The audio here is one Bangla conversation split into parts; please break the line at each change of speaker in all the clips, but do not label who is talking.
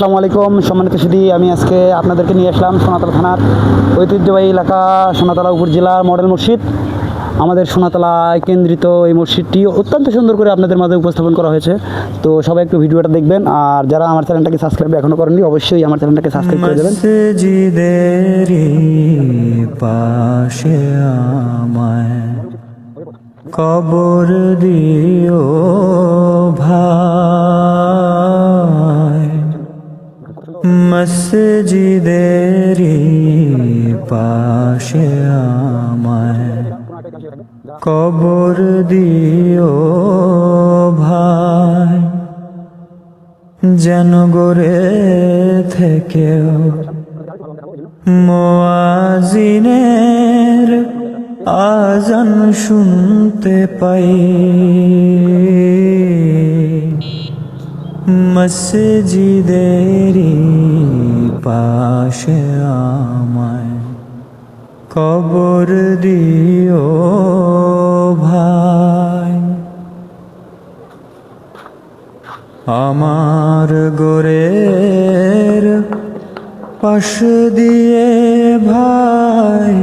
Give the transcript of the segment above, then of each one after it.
আসসালামু আলাইকুম সম্মানিত সুধী, আমি আজকে আপনাদেরকে নিয়ে আসলাম সোনাতলা থানার ঐতিহ্যবাহী এলাকা সোনাতলা উপজেলার মডেল মসজিদ। আমাদের সোনাতলায় কেন্দ্রিত এই মসজিদটি অত্যন্ত সুন্দর করে আপনাদের মাঝে উপস্থাপন করা হয়েছে। তো সবাই একটু ভিডিওটা দেখবেন, আর যারা আমার চ্যানেলটাকে সাবস্ক্রাইব এখনও করেননি অবশ্যই আমার চ্যানেলটাকে সাবস্ক্রাইব করে দেবেন।
মসজিদেরই পাশে আমায় কবর দিও ভাই, মসজিদেরই পাশে আমায় কবর দিও ভাই, যেন গড়ে থেকেও মুয়াজ্জিনের আজান শুনতে পাই, মসজিদেরই পাশে আমায় কবর দিও ভাই। আমার গোরের পাশ দিয়ে ভাই,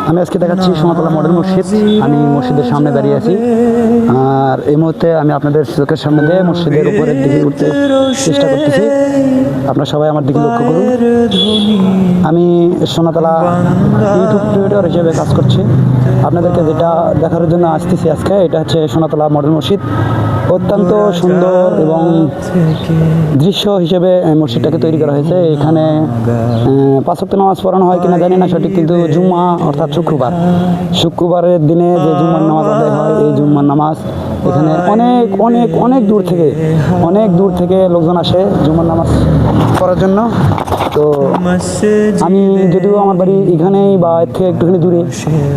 আমি আজকে দেখাচ্ছি সোনাতলা মডেল মসজিদ। আমি মসজিদের সামনে দাঁড়িয়ে আছি, আর এই মুহূর্তে আমি আপনাদের চোখের সামনে দিয়ে মসজিদের উপরের দিকে উঠতে চেষ্টা করতেছি। আপনারা সবাই আমার দিকে লক্ষ্য করুন। আমি সোনাতলা ইউটিউব ক্রিয়েটর হিসেবে কাজ করছি। আপনাদেরকে যেটা দেখার জন্য আসতেছি আজকে, এটা হচ্ছে সোনাতলা মডেল মসজিদ। অত্যন্ত সুন্দর এবং দৃশ্য হিসেবে মসজিদটাকে তৈরি করা হয়েছে। এখানে 5 ওয়াক্ত নামাজ পড়ানো হয় কিনা জানি না সঠিক, কিন্তু জুম্মা অর্থাৎ শুক্রবারের দিনে যে জুম্মার নামাজ আদায় হয়, এই জুম্মার নামাজ এখানে অনেক দূর থেকে লোকজন আসে জুম্মার নামাজ পড়ার জন্য। তো আমি যদিও আমার বাড়ি এখানেই বা এর থেকে একটুখানি দূরে,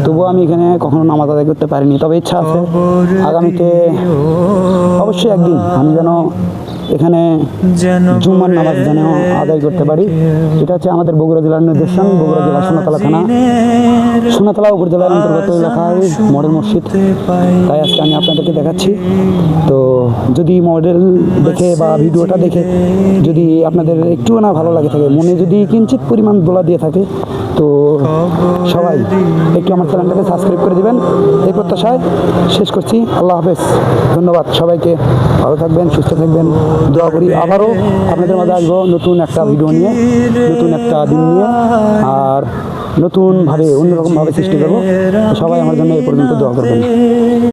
তবুও আমি এখানে কখনো নামাজ আদায় করতে পারিনি। তবে ইচ্ছা আছে আগামীতে অবশ্যই একদিন আমি যেন এখানে জুম্মার নামাজ যেন আদায় করতে পারি। এটা হচ্ছে আমাদের বগুড়া জেলার নিদর্শন। বগুড়া জেলা সোনাতলা থানা, সোনাতলা উপজেলার অন্তর্গত এলাকায় মডেল মসজিদ। তাই আজকে আমি আপনাদেরকে দেখাচ্ছি। তো যদি মডেল দেখে বা ভিডিওটা দেখে যদি আপনাদের একটুও না ভালো লাগে থাকে, মনে যদি কিঞ্চিত পরিমাণ দোলা দিয়ে থাকে, তো সবাই একটু আমার চ্যানেলটাকে সাবস্ক্রাইব করে দিবেন। এই প্রত্যাশায় শেষ করছি। আল্লাহ হাফেজ, ধন্যবাদ সবাইকে। ভালো থাকবেন, সুস্থ থাকবেন, দোয়া করি। আবারও আপনাদের মাঝে আসবো নতুন একটা ভিডিও নিয়ে, নতুন একটা দিন নিয়ে, আর নতুনভাবে অন্যরকমভাবে সৃষ্টি করবো। সবাই আমার জন্য এই পর্যন্ত দোয়া করবেন।